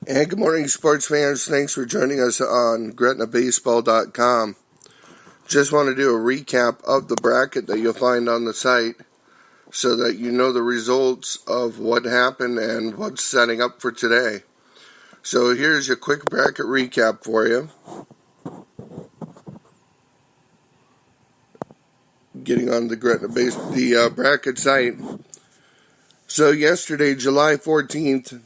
And good morning, sports fans. Thanks for joining us on GretnaBaseball.com. Just want to do a recap of the bracket that you'll find on the site so that you know the results of what happened and what's setting up for today. So here's a quick bracket recap for you. Getting on the the bracket site. So yesterday, July 14th,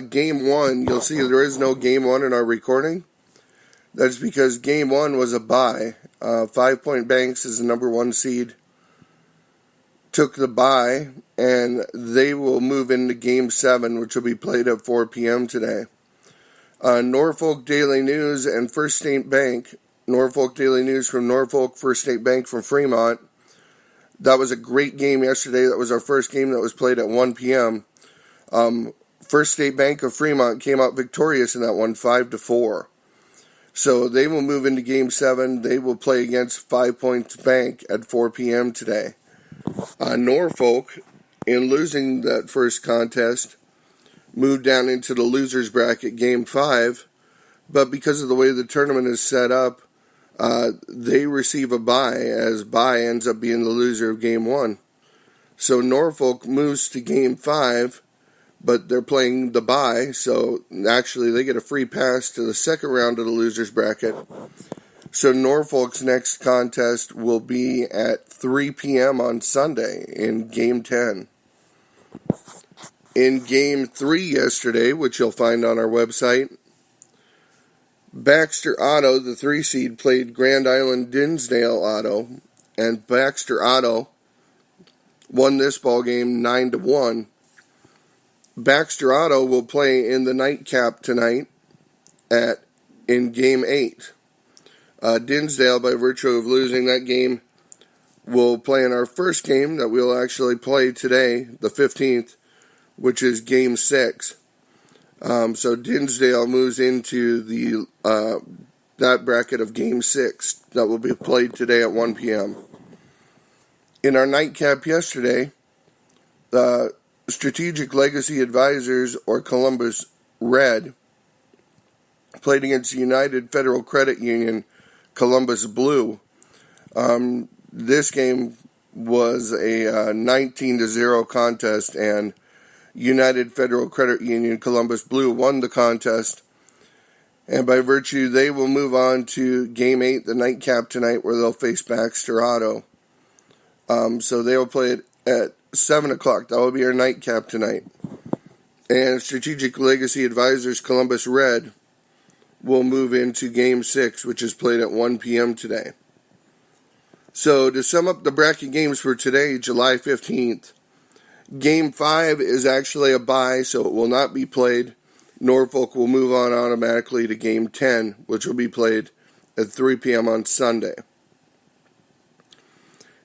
Game 1, you'll see there is no Game 1 in our recording. That's because Game 1 was a bye. 5 Point Banks is the number 1 seed. Took the bye, and they will move into Game 7, which will be played at 4 p.m. today. Norfolk Daily News and First State Bank. Norfolk Daily News from Norfolk, First State Bank from Fremont. That was a great game yesterday. That was our first game that was played at 1 p.m. First State Bank of Fremont came out victorious in that one, 5-4. So they will move into Game 7. They will play against 5 Points Bank at 4 p.m. today. Norfolk, in losing that first contest, moved down into the losers bracket, Game 5. But because of the way the tournament is set up, they receive a bye, as bye ends up being the loser of Game 1. So Norfolk moves to Game 5, but they're playing the bye, so actually they get a free pass to the second round of the losers bracket. So Norfolk's next contest will be at 3 p.m. on Sunday in Game 10. In Game 3 yesterday, which you'll find on our website, Baxter Otto, the 3 seed, played Grand Island Dinsdale Otto, and Baxter Otto won this ball game 9-1. Baxter Otto will play in the nightcap tonight in Game 8. Dinsdale, by virtue of losing that game, will play in our first game that we'll actually play today, the 15th, which is Game 6. So Dinsdale moves into that bracket of Game 6 that will be played today at 1 p.m. In our nightcap yesterday, the Strategic Legacy Advisors, or Columbus Red, played against United Federal Credit Union, Columbus Blue. This game was a 19-0 contest, and United Federal Credit Union, Columbus Blue, won the contest. And by virtue, they will move on to Game 8, the nightcap tonight, where they'll face Baxter Otto. So they will play it at 7 o'clock. That will be our nightcap tonight. And Strategic Legacy Advisors, Columbus Red, will move into Game 6, which is played at 1 p.m. today. So to sum up the bracket games for today, July 15th, Game 5 is actually a bye, so it will not be played. Norfolk will move on automatically to Game 10, which will be played at 3 p.m. on Sunday.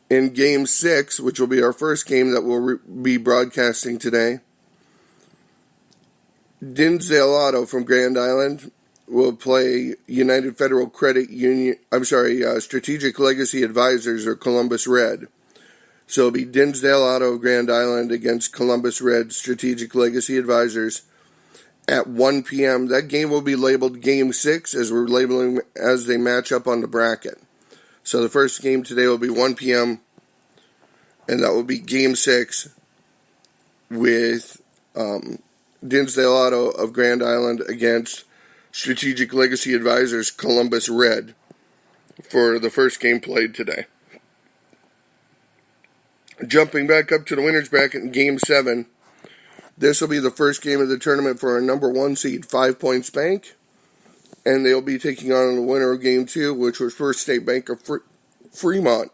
In Game 6, which will be our first game that we'll be broadcasting today, Dinsdale Otto from Grand Island will play United Federal Credit Union, Strategic Legacy Advisors, or Columbus Red. So it'll be Dinsdale Otto of Grand Island against Columbus Red Strategic Legacy Advisors at 1 p.m. That game will be labeled Game 6 as we're labeling as they match up on the bracket. So the first game today will be 1 p.m. and that will be Game 6 with Dinsdale Otto of Grand Island against Strategic Legacy Advisors Columbus Red for the first game played today. Jumping back up to the winners bracket in Game 7, this will be the first game of the tournament for our number 1 seed, 5 Points Bank, and they'll be taking on the winner of Game 2, which was First State Bank of Fremont.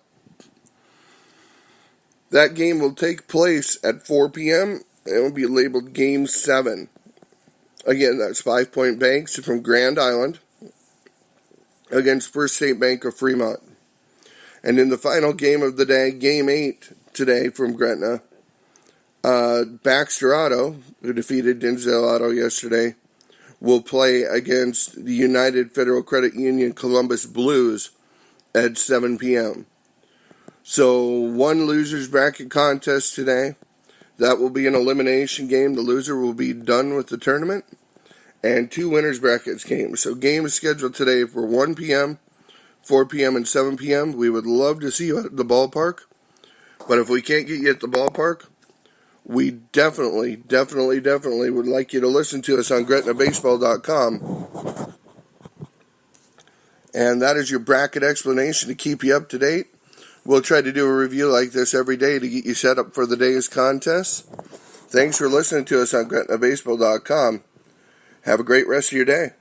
That game will take place at 4 p.m. and will be labeled Game 7. Again, that's 5 Point Banks from Grand Island against First State Bank of Fremont. And in the final game of the day, Game 8 today from Gretna, Baxter Otto, who defeated Dinsdale Otto yesterday, will play against the United Federal Credit Union Columbus Blues at 7 p.m. So one losers bracket contest today. That will be an elimination game. The loser will be done with the tournament. and 2 winners brackets games. So game is scheduled today for 1 p.m., 4 p.m., and 7 p.m. We would love to see you at the ballpark. But if we can't get you at the ballpark, we definitely would like you to listen to us on GretnaBaseball.com. And that is your bracket explanation to keep you up to date. We'll try to do a review like this every day to get you set up for the day's contests. Thanks for listening to us on GretnaBaseball.com. Have a great rest of your day.